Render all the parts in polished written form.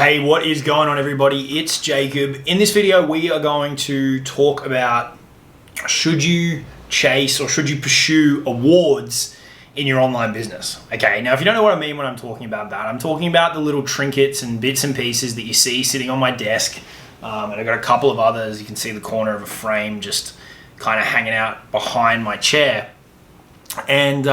Hey, what is going on, everybody? It's Jacob. In this video, we are going to talk about should you chase or should you pursue awards in your online business. Okay, now if you don't know what I mean when I'm talking about that, I'm talking about the little trinkets and bits and pieces that you see sitting on my desk. And I've got a couple of others. You can see the corner of a frame just kind of hanging out behind my chair. And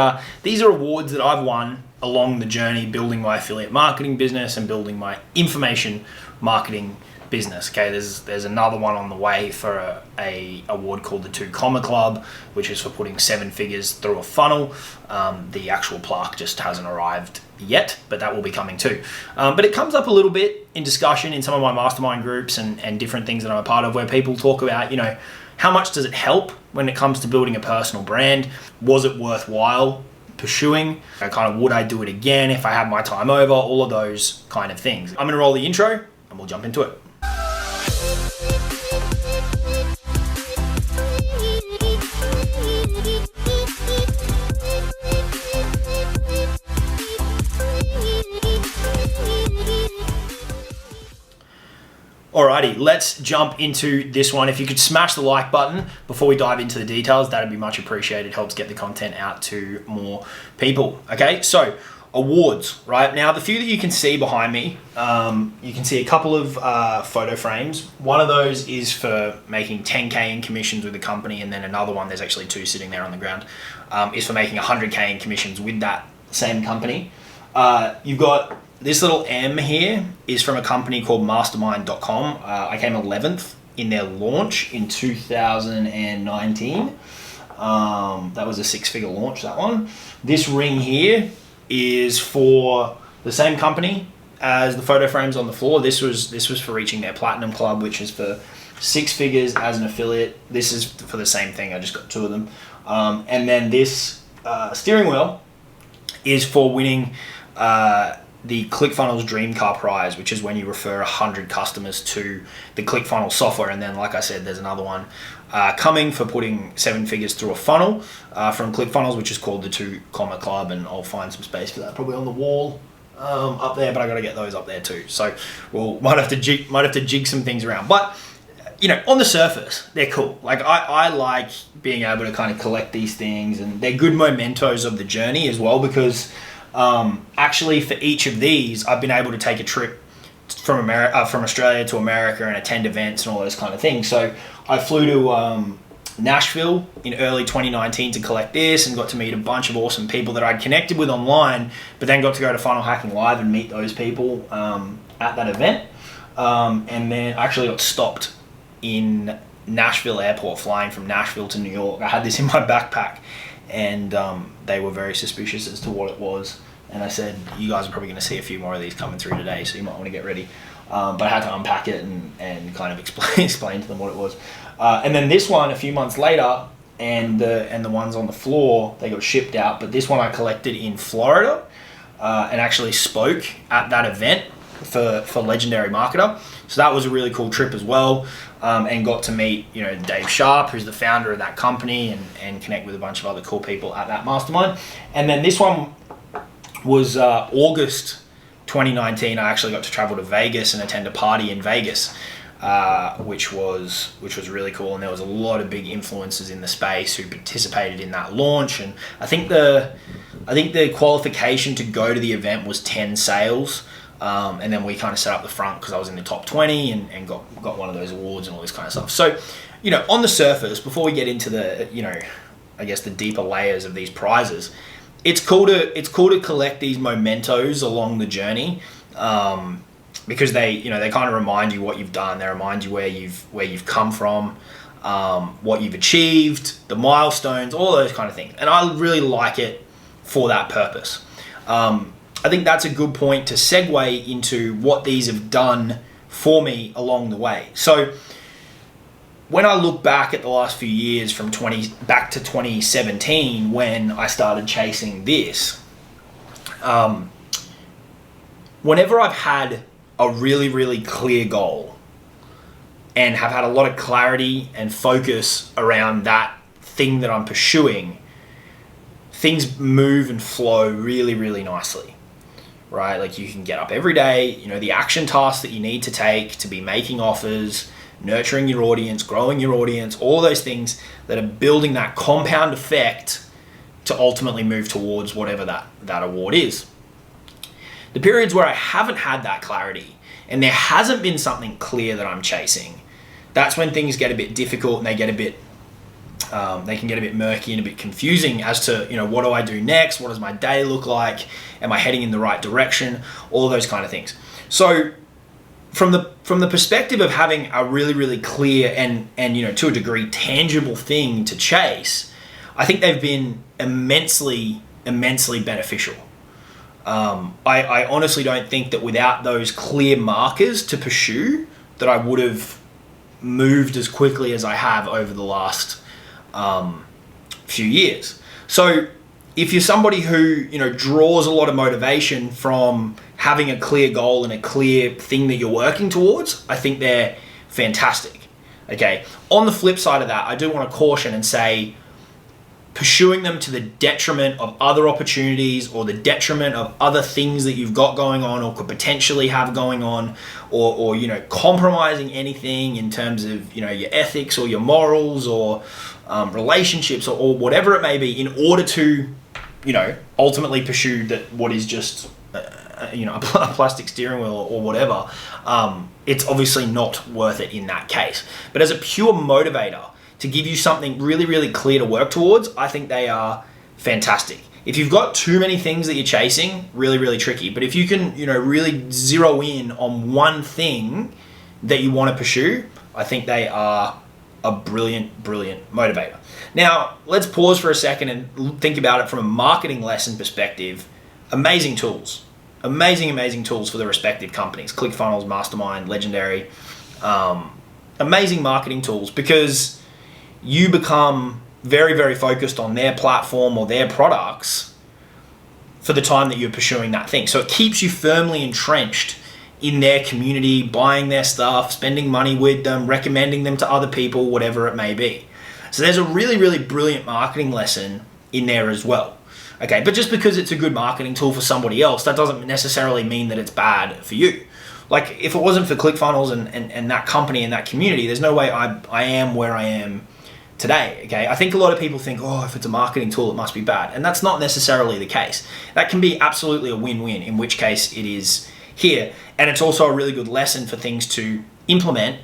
these are awards that I've won along the journey building my affiliate marketing business and building my information marketing business. Okay, there's another one on the way for a award called the 2 Comma Club, which is for putting 7 figures through a funnel. The actual plaque just hasn't arrived yet, but that will be coming too. But it comes up a little bit in discussion in some of my mastermind groups and different things that I'm a part of, where people talk about, how much does it help when it comes to building a personal brand? Was it worthwhile pursuing? Would I do it again if I had my time over? All of those kind of things. I'm gonna roll the intro and we'll jump into it. Alrighty, let's jump into this one. If you could smash the like button before we dive into the details, that'd be much appreciated. Helps get the content out to more people. Okay, so awards, right? Now, the few that you can see behind me, you can see a couple of photo frames. One of those is for making 10K in commissions with the company, and then another one, there's actually 2 sitting there on the ground, is for making 100K in commissions with that same company. You've got this little M here is from a company called mastermind.com. I came 11th in their launch in 2019. That was a 6-figure launch, that one. This ring here is for the same company as the photo frames on the floor. This was for reaching their platinum club, which is for 6 figures as an affiliate. This is for the same thing. I just got 2 of them. And then this steering wheel is for winning the ClickFunnels Dream Car Prize, which is when you refer 100 customers to the ClickFunnels software. And then, like I said, there's another one coming for putting 7 figures through a funnel from ClickFunnels, which is called the 2 Comma Club. And I'll find some space for that, probably on the wall up there, but I got to get those up there too. So we'll might have to jig some things around. But on the surface, they're cool. Like I like being able to kind of collect these things, and they're good mementos of the journey as well, because actually for each of these, I've been able to take a trip from Australia to America and attend events and all those kind of things. So I flew to Nashville in early 2019 to collect this, and got to meet a bunch of awesome people that I'd connected with online, but then got to go to Funnel Hacking Live and meet those people at that event. And then I actually got stopped in Nashville airport, flying from Nashville to New York. I had this in my backpack, and they were very suspicious as to what it was. And I said, you guys are probably going to see a few more of these coming through today, so you might want to get ready. But I had to unpack it and kind of explain to them what it was. And then this one, a few months later, and the ones on the floor, they got shipped out. But this one I collected in Florida and actually spoke at that event for Legendary Marketer. So that was a really cool trip as well. And got to meet, Dave Sharp, who's the founder of that company, and connect with a bunch of other cool people at that mastermind. And then this one was August 2019. I actually got to travel to Vegas and attend a party in Vegas, which was really cool. And there was a lot of big influencers in the space who participated in that launch. And I think the qualification to go to the event was 10 sales. And then we kind of set up the front because I was in the top 20 and got one of those awards and all this kind of stuff. So, on the surface, before we get into the, I guess the deeper layers of these prizes, it's cool to collect these mementos along the journey, because they kind of remind you what you've done. They remind you where you've come from, what you've achieved, the milestones, all those kind of things. And I really like it for that purpose. I think that's a good point to segue into what these have done for me along the way. So when I look back at the last few years, from back to 2017, when I started chasing this, whenever I've had a really, really clear goal and have had a lot of clarity and focus around that thing that I'm pursuing, things move and flow really, really nicely. right? Like you can get up every day, you know, the action tasks that you need to take to be making offers, nurturing your audience, growing your audience, all those things that are building that compound effect to ultimately move towards whatever that award is. The periods where I haven't had that clarity and there hasn't been something clear that I'm chasing, that's when things get a bit difficult and they can get a bit murky and a bit confusing as to, you know, what do I do next? What does my day look like? Am I heading in the right direction? All those kind of things. So from the perspective of having a really, really clear and you know, to a degree, tangible thing to chase, I think they've been immensely beneficial. I honestly don't think that without those clear markers to pursue that I would have moved as quickly as I have over the last few years. So if you're somebody who, you know, draws a lot of motivation from having a clear goal and a clear thing that you're working towards, I think they're fantastic. Okay. On the flip side of that, I do want to caution and say pursuing them to the detriment of other opportunities or the detriment of other things that you've got going on or could potentially have going on, or you know, compromising anything in terms of, you know, your ethics or your morals or relationships or whatever it may be, in order to, you know, ultimately pursue that what is just you know, a plastic steering wheel or whatever. It's obviously not worth it in that case. But as a pure motivator, to give you something really, really clear to work towards, I think they are fantastic. If you've got too many things that you're chasing, really, really tricky. But if you can, you know, really zero in on one thing that you want to pursue, I think they are a brilliant, brilliant motivator. Now, let's pause for a second and think about it from a marketing lesson perspective. Amazing tools. Amazing tools for the respective companies. ClickFunnels, Mastermind, Legendary. Amazing marketing tools, because you become very, very focused on their platform or their products for the time that you're pursuing that thing. So it keeps you firmly entrenched in their community, buying their stuff, spending money with them, recommending them to other people, whatever it may be. So there's a really, really brilliant marketing lesson in there as well. Okay, but just because it's a good marketing tool for somebody else, that doesn't necessarily mean that it's bad for you. Like, if it wasn't for ClickFunnels and that company and that community, there's no way I am where I am today. Okay, I think a lot of people think, oh, if it's a marketing tool, it must be bad. And that's not necessarily the case. That can be absolutely a win-win, in which case it is here. And it's also a really good lesson for things to implement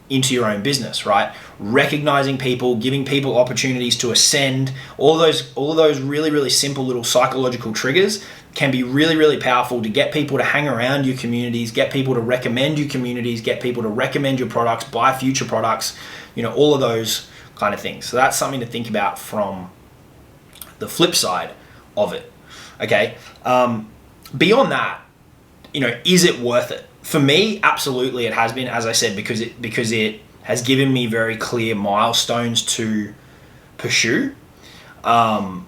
into your own business, right? Recognizing people, giving people opportunities to ascend, all of those really, really simple little psychological triggers can be really, really powerful to get people to hang around your communities, get people to recommend your communities, get people to recommend your products, buy future products, you know, all of those kind of things. So that's something to think about from the flip side of it. Okay. Beyond that, you know, is it worth it? For me, absolutely it has been, as I said, because it has given me very clear milestones to pursue. And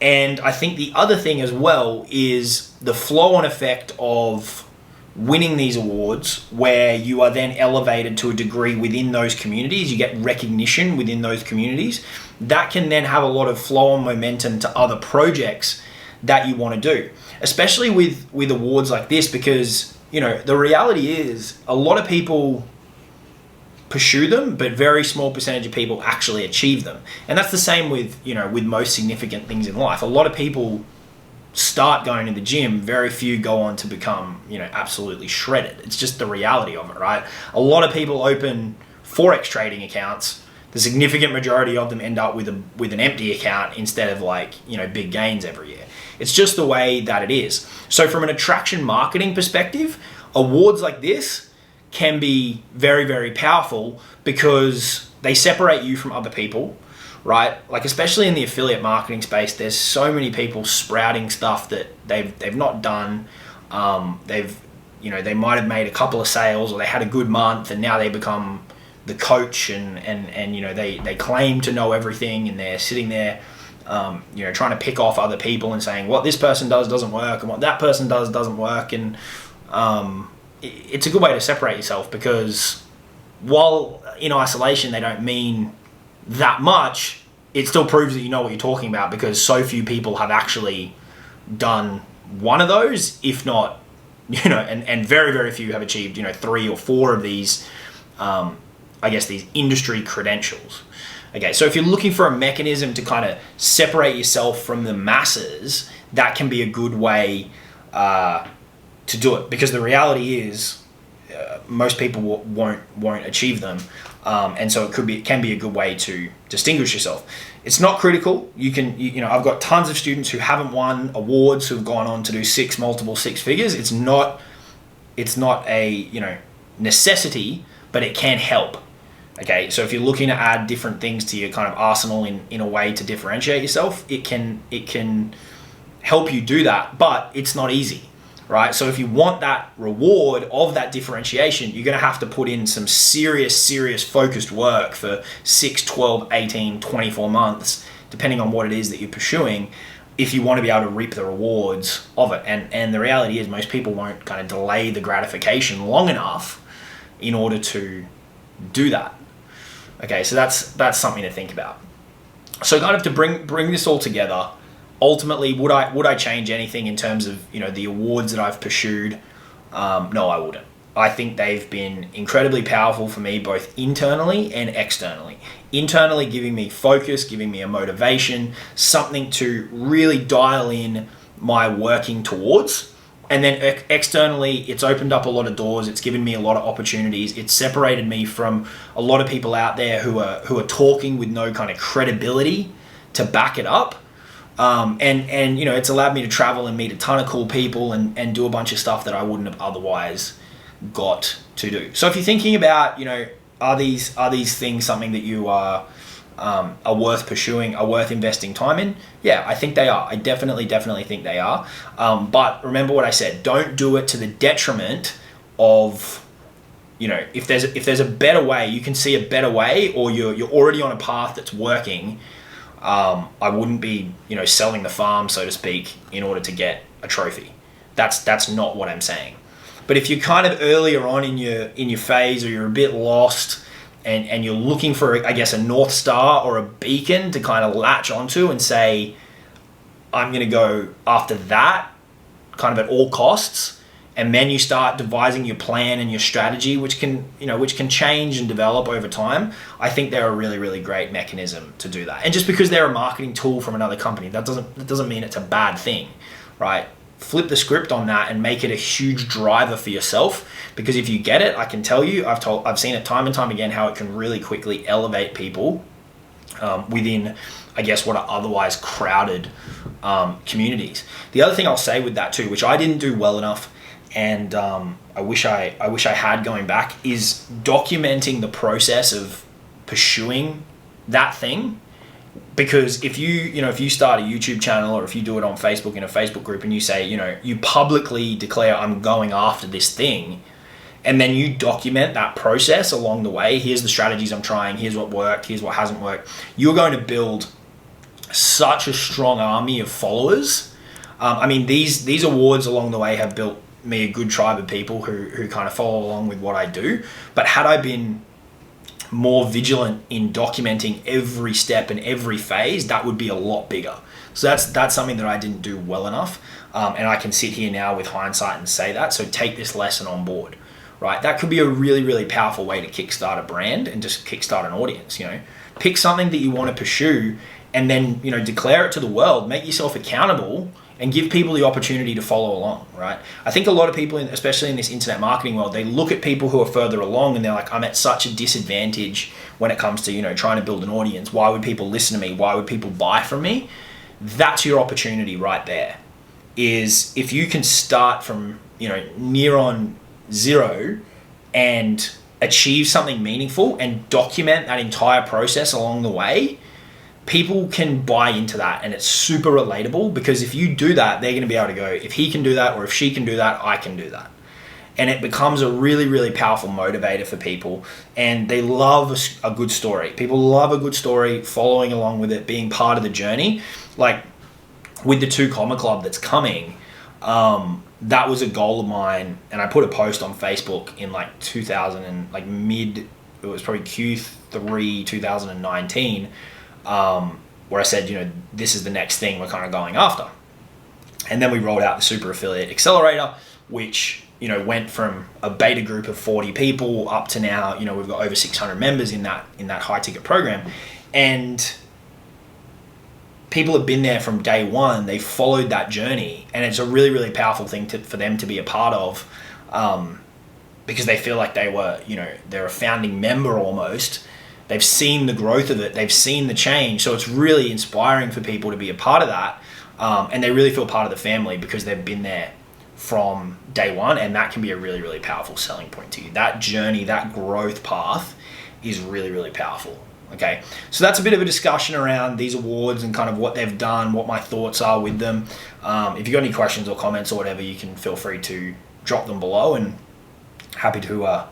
I think the other thing as well is the flow-on effect of winning these awards, where you are then elevated to a degree within those communities. You get recognition within those communities. That can then have a lot of flow-on momentum to other projects that you want to do, especially with awards like this, because, you know, the reality is a lot of people pursue them, but very small percentage of people actually achieve them. And that's the same with, you know, with most significant things in life. A lot of people start going to the gym, very few go on to become, you know, absolutely shredded. It's just the reality of it, right? A lot of people open Forex trading accounts. The significant majority of them end up with an empty account instead of, like, you know, big gains every year. It's just the way that it is. So from an attraction marketing perspective, awards like this can be very, very powerful because they separate you from other people, right? Like, especially in the affiliate marketing space, there's so many people sprouting stuff that they've not done. They might have made a couple of sales, or they had a good month, and now they become the coach and you know, they claim to know everything, and they're sitting there you know, trying to pick off other people and saying what this person does doesn't work and what that person does doesn't work. And it's a good way to separate yourself, because while in isolation they don't mean that much, it still proves that you know what you're talking about, because so few people have actually done one of those, if not, and very, very few have achieved, 3 or 4 of these, I guess, these industry credentials. Okay, so if you're looking for a mechanism to kind of separate yourself from the masses, that can be a good way to do it, because the reality is most people won't achieve them, and so it can be a good way to distinguish yourself. It's not critical. I've got tons of students who haven't won awards who've gone on to do multiple six figures. It's not a necessity, but it can help. Okay, so if you're looking to add different things to your kind of arsenal in a way to differentiate yourself, it can help you do that, but it's not easy, right? So if you want that reward of that differentiation, you're going to have to put in some serious focused work for 6, 12, 18, 24 months, depending on what it is that you're pursuing, if you want to be able to reap the rewards of it. And the reality is most people won't kind of delay the gratification long enough in order to do that. Okay, so that's something to think about. So kind of to bring this all together, ultimately, would I change anything in terms of the awards that I've pursued? No, I wouldn't. I think they've been incredibly powerful for me, both internally and externally. Internally, giving me focus, giving me a motivation, something to really dial in my working towards. And then externally, it's opened up a lot of doors. It's given me a lot of opportunities. It's separated me from a lot of people out there who are talking with no kind of credibility to back it up. And it's allowed me to travel and meet a ton of cool people and do a bunch of stuff that I wouldn't have otherwise got to do. So if you're thinking about, are these things something that you are worth pursuing, are worth investing time in? Yeah, I think they are. I definitely think they are. But remember what I said. Don't do it to the detriment of, if there's a better way, you can see a better way, or you're already on a path that's working. I wouldn't be, selling the farm, so to speak, in order to get a trophy. That's not what I'm saying. But if you're kind of earlier on in your phase, or you're a bit lost, and you're looking for, I guess, a North Star or a beacon to kind of latch onto and say, I'm going to go after that kind of at all costs, and then you start devising your plan and your strategy, which can change and develop over time. I think they're a really, really great mechanism to do that. And just because they're a marketing tool from another company, that doesn't mean it's a bad thing, right? Flip the script on that and make it a huge driver for yourself, because if you get it, I can tell you, I've seen it time and time again, how it can really quickly elevate people within, I guess, what are otherwise crowded communities. The other thing I'll say with that too, which I didn't do well enough, and I wish I had going back, is documenting the process of pursuing that thing. Because if you start a YouTube channel, or if you do it on Facebook in a Facebook group, and you say, you publicly declare, I'm going after this thing, and then you document that process along the way, here's the strategies I'm trying, here's what worked, here's what hasn't worked, you're going to build such a strong army of followers. These awards along the way have built me a good tribe of people who kind of follow along with what I do. But had I been more vigilant in documenting every step and every phase, that would be a lot bigger. So that's something that I didn't do well enough, and I can sit here now with hindsight and say that. So take this lesson on board, right? That could be a really, really powerful way to kickstart a brand and just kickstart an audience. Pick something that you want to pursue, and then declare it to the world. Make yourself accountable, and give people the opportunity to follow along, right? I think a lot of people, especially in this internet marketing world, they look at people who are further along and they're like, I'm at such a disadvantage when it comes to, trying to build an audience. Why would people listen to me? Why would people buy from me? That's your opportunity right there. Is if you can start from, near on zero and achieve something meaningful and document that entire process along the way, people can buy into that, and it's super relatable, because if you do that, they're going to be able to go, if he can do that, or if she can do that, I can do that. And it becomes a really, really powerful motivator for people, and they love a good story. People love a good story, following along with it, being part of the journey. Like with the 2 Comma Club that's coming, that was a goal of mine, and I put a post on Facebook in it was probably Q3 2019, where I said, this is the next thing we're kind of going after. And then we rolled out the Super Affiliate Accelerator, which, you know, went from a beta group of 40 people up to now, you know, we've got over 600 members in that high ticket program. And people have been there from day one. They followed that journey, and it's a really, really powerful thing for them to be a part of, because they feel like they're a founding member almost. They've seen the growth of it. They've seen the change. So it's really inspiring for people to be a part of that. And they really feel part of the family because they've been there from day one, and that can be a really, really powerful selling point to you. That journey, that growth path is really, really powerful. Okay, so that's a bit of a discussion around these awards and kind of what they've done, what my thoughts are with them. If you've got any questions or comments or whatever, you can feel free to drop them below, and happy to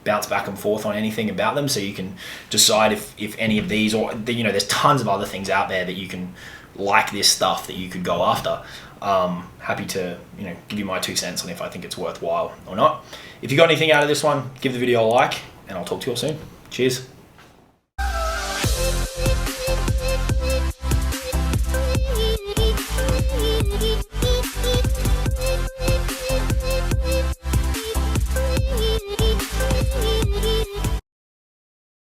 bounce back and forth on anything about them, so you can decide if any of these, or you know, there's tons of other things out there that you can, like this stuff, that you could go after. Happy to, you know, give you my 2 cents on if I think it's worthwhile or not. If you got anything out of this one, give the video a like, and I'll talk to you all soon. Cheers.